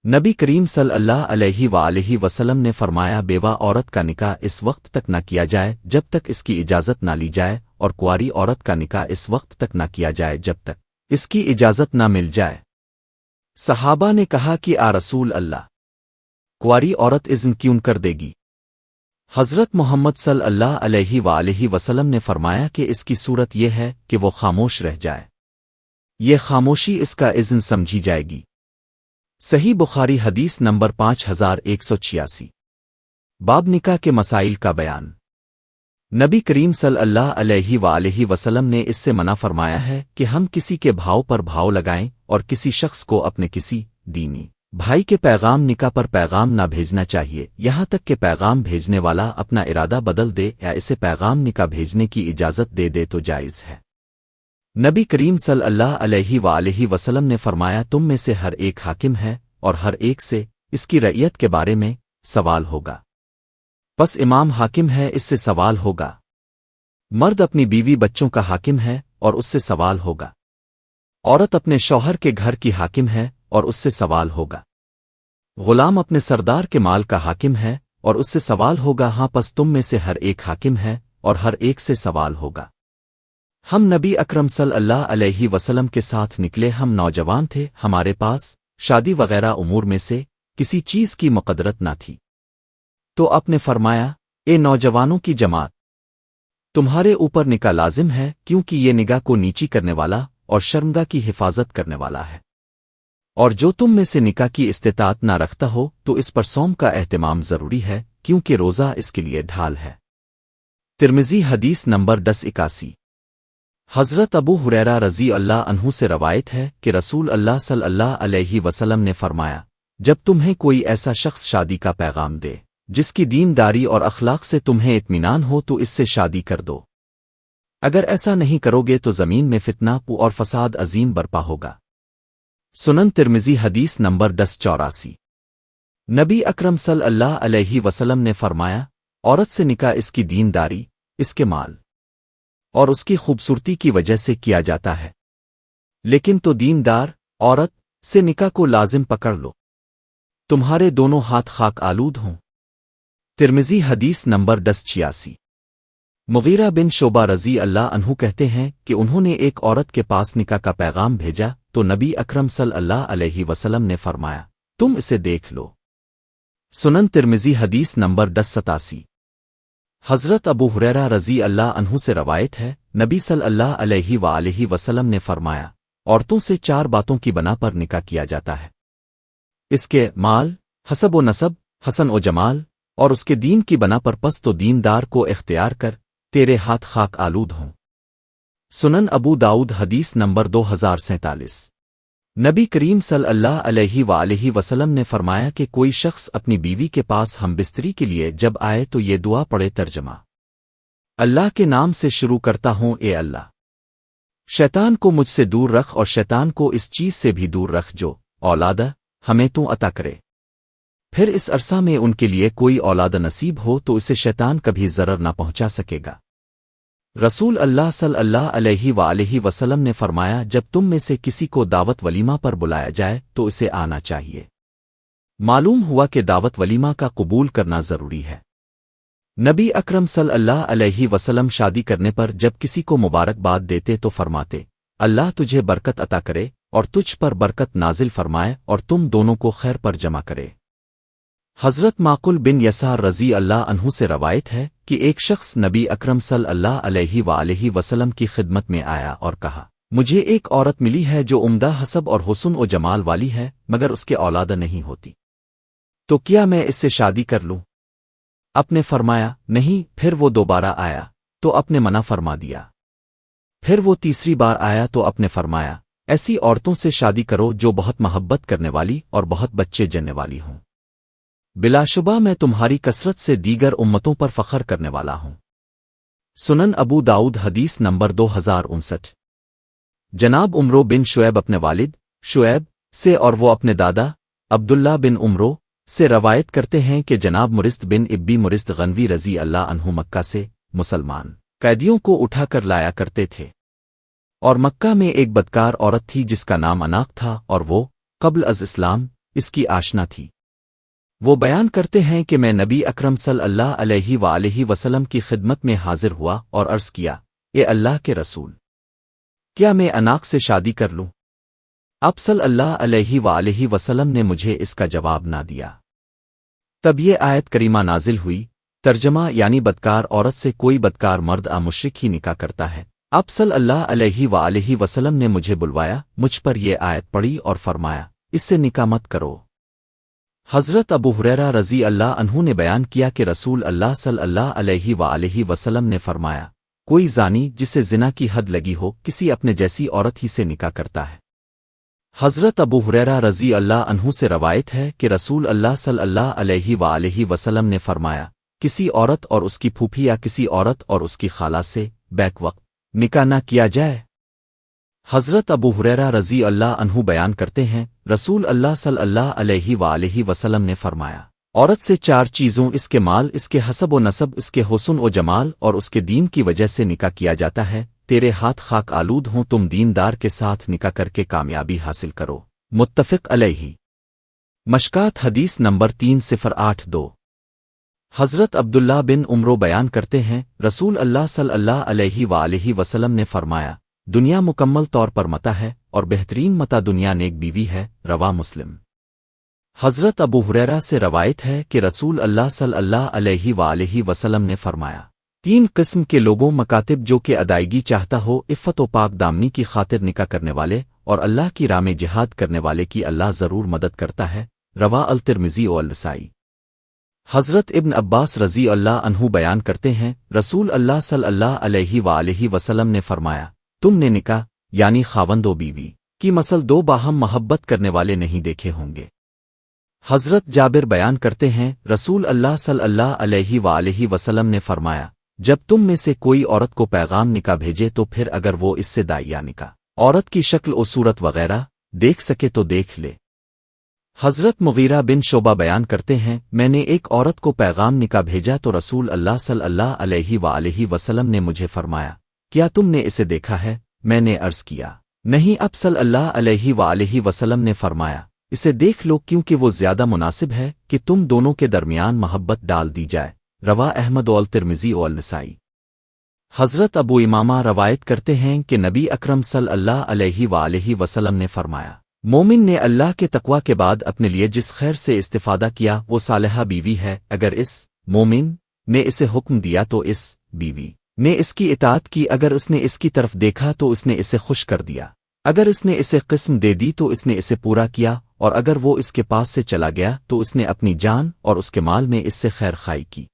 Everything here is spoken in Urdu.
نبی کریم صلی اللہ علیہ وآلہ وسلم نے فرمایا بیوہ عورت کا نکاح اس وقت تک نہ کیا جائے جب تک اس کی اجازت نہ لی جائے، اور کنواری عورت کا نکاح اس وقت تک نہ کیا جائے جب تک اس کی اجازت نہ مل جائے۔ صحابہ نے کہا کہ آ رسول اللہ، کنواری عورت اذن کیوں کر دے گی؟ حضرت محمد صلی اللہ علیہ وآلہ وسلم نے فرمایا کہ اس کی صورت یہ ہے کہ وہ خاموش رہ جائے، یہ خاموشی اس کا اذن سمجھی جائے گی۔ صحیح بخاری حدیث نمبر 5186۔ باب نکاح کے مسائل کا بیان۔ نبی کریم صلی اللہ علیہ وآلہ وسلم نے اس سے منع فرمایا ہے کہ ہم کسی کے بھاؤ پر بھاؤ لگائیں اور کسی شخص کو اپنے کسی دینی بھائی کے پیغام نکاح پر پیغام نہ بھیجنا چاہیے یہاں تک کہ پیغام بھیجنے والا اپنا ارادہ بدل دے یا اسے پیغام نکاح بھیجنے کی اجازت دے دے تو جائز ہے۔ نبی کریم صلی اللہ علیہ وآلہ وسلم نے فرمایا تم میں سے ہر ایک حاکم ہے اور ہر ایک سے اس کی رعیت کے بارے میں سوال ہوگا، بس امام حاکم ہے اس سے سوال ہوگا، مرد اپنی بیوی بچوں کا حاکم ہے اور اس سے سوال ہوگا، عورت اپنے شوہر کے گھر کی حاکم ہے اور اس سے سوال ہوگا، غلام اپنے سردار کے مال کا حاکم ہے اور اس سے سوال ہوگا، ہاں پس تم میں سے ہر ایک حاکم ہے اور ہر ایک سے سوال ہوگا۔ ہم نبی اکرم صلی اللہ علیہ وسلم کے ساتھ نکلے، ہم نوجوان تھے، ہمارے پاس شادی وغیرہ امور میں سے کسی چیز کی مقدرت نہ تھی، تو آپ نے فرمایا اے نوجوانوں کی جماعت، تمہارے اوپر نکاح لازم ہے، کیونکہ یہ نگاہ کو نیچی کرنے والا اور شرمگاہ کی حفاظت کرنے والا ہے، اور جو تم میں سے نکاح کی استطاعت نہ رکھتا ہو تو اس پر صوم کا اہتمام ضروری ہے، کیونکہ روزہ اس کے لیے ڈھال ہے۔ ترمذی حدیث نمبر 1081۔ حضرت ابو ہریرہ رضی اللہ عنہ سے روایت ہے کہ رسول اللہ صلی اللہ علیہ وسلم نے فرمایا جب تمہیں کوئی ایسا شخص شادی کا پیغام دے جس کی دینداری اور اخلاق سے تمہیں اطمینان ہو تو اس سے شادی کر دو، اگر ایسا نہیں کرو گے تو زمین میں فتنہ اور فساد عظیم برپا ہوگا۔ سنن ترمذی حدیث نمبر 1084۔ نبی اکرم صلی اللہ علیہ وسلم نے فرمایا عورت سے نکاح اس کی دینداری، اس کے مال اور اس کی خوبصورتی کی وجہ سے کیا جاتا ہے، لیکن تو دیندار عورت سے نکاح کو لازم پکڑ لو، تمہارے دونوں ہاتھ خاک آلود ہوں۔ ترمذی حدیث نمبر 1086۔ مغیرہ بن شعبہ رضی اللہ عنہ کہتے ہیں کہ انہوں نے ایک عورت کے پاس نکاح کا پیغام بھیجا تو نبی اکرم صلی اللہ علیہ وسلم نے فرمایا تم اسے دیکھ لو۔ سنن ترمذی حدیث نمبر 1087۔ حضرت ابو ہریرہ رضی اللہ عنہ سے روایت ہے نبی صلی اللہ علیہ وآلہ وسلم نے فرمایا عورتوں سے 4 باتوں کی بنا پر نکاح کیا جاتا ہے، اس کے مال، حسب و نسب، حسن و جمال، اور اس کے دین کی بنا پر، پس تو دیندار کو اختیار کر تیرے ہاتھ خاک آلود ہوں۔ سنن ابو داؤد حدیث نمبر 2047۔ نبی کریم صلی اللہ علیہ وآلہ وسلم نے فرمایا کہ کوئی شخص اپنی بیوی کے پاس ہم بستری کے لیے جب آئے تو یہ دعا پڑھے، ترجمہ اللہ کے نام سے شروع کرتا ہوں، اے اللہ شیطان کو مجھ سے دور رکھ اور شیطان کو اس چیز سے بھی دور رکھ جو اولادہ ہمیں تو عطا کرے، پھر اس عرصہ میں ان کے لیے کوئی اولاد نصیب ہو تو اسے شیطان کبھی ضرر نہ پہنچا سکے گا۔ رسول اللہ صلی اللہ علیہ وآلہ وسلم نے فرمایا جب تم میں سے کسی کو دعوت ولیمہ پر بلایا جائے تو اسے آنا چاہیے۔ معلوم ہوا کہ دعوت ولیمہ کا قبول کرنا ضروری ہے۔ نبی اکرم صلی اللہ علیہ وسلم شادی کرنے پر جب کسی کو مبارکباد دیتے تو فرماتے اللہ تجھے برکت عطا کرے اور تجھ پر برکت نازل فرمائے اور تم دونوں کو خیر پر جمع کرے۔ حضرت معقل بن یسار رضی اللہ عنہ سے روایت ہے کہ ایک شخص نبی اکرم صلی اللہ علیہ وآلہ وسلم کی خدمت میں آیا اور کہا مجھے ایک عورت ملی ہے جو عمدہ حسب اور حسن و جمال والی ہے مگر اس کے اولاد نہیں ہوتی، تو کیا میں اس سے شادی کر لوں؟ آپ نے فرمایا نہیں۔ پھر وہ دوبارہ آیا تو آپ نے منع فرما دیا۔ پھر وہ تیسری بار آیا تو آپ نے فرمایا ایسی عورتوں سے شادی کرو جو بہت محبت کرنے والی اور بہت بچے جننے والی ہوں، بلا شبہ میں تمہاری کثرت سے دیگر امتوں پر فخر کرنے والا ہوں۔ سنن ابو داؤد حدیث نمبر 2059۔ جناب عمرو بن شعیب اپنے والد شعیب سے اور وہ اپنے دادا عبداللہ بن عمرو سے روایت کرتے ہیں کہ جناب مرست بن ابی مرست غنوی رضی اللہ عنہ مکہ سے مسلمان قیدیوں کو اٹھا کر لایا کرتے تھے، اور مکہ میں ایک بدکار عورت تھی جس کا نام اناق تھا، اور وہ قبل از اسلام اس کی آشنا تھی۔ وہ بیان کرتے ہیں کہ میں نبی اکرم صلی اللہ علیہ وآلہ وسلم کی خدمت میں حاضر ہوا اور عرض کیا، اے اللہ کے رسول، کیا میں اناق سے شادی کر لوں؟ آپ صلی اللہ علیہ وآلہ وسلم نے مجھے اس کا جواب نہ دیا۔ تب یہ آیت کریمہ نازل ہوئی، ترجمہ یعنی بدکار عورت سے کوئی بدکار مرد مشرک ہی نکاح کرتا ہے۔ آپ صلی اللہ علیہ وآلہ وسلم نے مجھے بلوایا، مجھ پر یہ آیت پڑھی اور فرمایا، اس سے نکاح مت کرو۔ حضرت ابو ہریرہ رضی اللہ عنہ نے بیان کیا کہ رسول اللہ صلی اللہ علیہ وآلہ وسلم نے فرمایا، کوئی زانی جسے زنا کی حد لگی ہو کسی اپنے جیسی عورت ہی سے نکاح کرتا ہے۔ حضرت ابو ہریرہ رضی اللہ عنہ سے روایت ہے کہ رسول اللہ صلی اللہ علیہ وآلہ وسلم نے فرمایا، کسی عورت اور اس کی پھوپھی یا کسی عورت اور اس کی خالہ سے بیک وقت نکاح نہ کیا جائے۔ حضرت ابو ہریرہ رضی اللہ عنہ بیان کرتے ہیں، رسول اللہ صلی اللہ علیہ وآلہ وسلم نے فرمایا، عورت سے 4 چیزوں اس کے مال، اس کے حسب و نسب، اس کے حسن و جمال اور اس کے دین کی وجہ سے نکاح کیا جاتا ہے۔ تیرے ہاتھ خاک آلود ہوں، تم دیندار کے ساتھ نکاح کر کے کامیابی حاصل کرو۔ متفق علیہ۔ مشکات حدیث نمبر 3082۔ حضرت عبداللہ بن عمرو بیان کرتے ہیں، رسول اللہ صلی اللہ علیہ وآلہ وسلم نے فرمایا، دنیا مکمل طور پر متاع ہے اور بہترین متاع دنیا نیک بیوی ہے۔ رواہ مسلم۔ حضرت ابو ہریرہ سے روایت ہے کہ رسول اللہ صلی اللہ علیہ وآلہ وسلم نے فرمایا، 3 قسم کے لوگوں مکاتب جو کہ ادائیگی چاہتا ہو، عفت و پاک دامنی کی خاطر نکاح کرنے والے اور اللہ کی راہ میں جہاد کرنے والے کی اللہ ضرور مدد کرتا ہے۔ رواہ الترمذی و النسائی۔ حضرت ابن عباس رضی اللہ عنہ بیان کرتے ہیں، رسول اللہ صلی اللہ علیہ وآلہ وسلم نے فرمایا، تم نے نکاح یعنی خاوند و بیوی کی مثل 2 باہم محبت کرنے والے نہیں دیکھے ہوں گے۔ حضرت جابر بیان کرتے ہیں، رسول اللہ صلی اللہ علیہ وآلہ وسلم نے فرمایا، جب تم میں سے کوئی عورت کو پیغام نکاح بھیجے تو پھر اگر وہ اس سے داعیہ نکاح عورت کی شکل و صورت وغیرہ دیکھ سکے تو دیکھ لے۔ حضرت مغیرہ بن شعبہ بیان کرتے ہیں، میں نے ایک عورت کو پیغام نکاح بھیجا تو رسول اللہ صلی اللہ علیہ وآلہ وسلم نے مجھے فرمایا، کیا تم نے اسے دیکھا ہے؟ میں نے عرض کیا، نہیں۔ اب صلی اللہ علیہ وآلہ وسلم نے فرمایا، اسے دیکھ لو کیونکہ وہ زیادہ مناسب ہے کہ تم دونوں کے درمیان محبت ڈال دی جائے۔ رواہ احمد و الترمذی و النسائی۔ حضرت ابو امامہ روایت کرتے ہیں کہ نبی اکرم صلی اللہ علیہ وآلہ وسلم نے فرمایا، مومن نے اللہ کے تقوی کے بعد اپنے لیے جس خیر سے استفادہ کیا وہ صالحہ بیوی ہے۔ اگر اس مومن نے اسے حکم دیا تو اس بیوی نے اس کی اطاعت کی، اگر اس نے اس کی طرف دیکھا تو اس نے اسے خوش کر دیا، اگر اس نے اسے قسم دے دی تو اس نے اسے پورا کیا، اور اگر وہ اس کے پاس سے چلا گیا تو اس نے اپنی جان اور اس کے مال میں اس سے خیر خواہی کی۔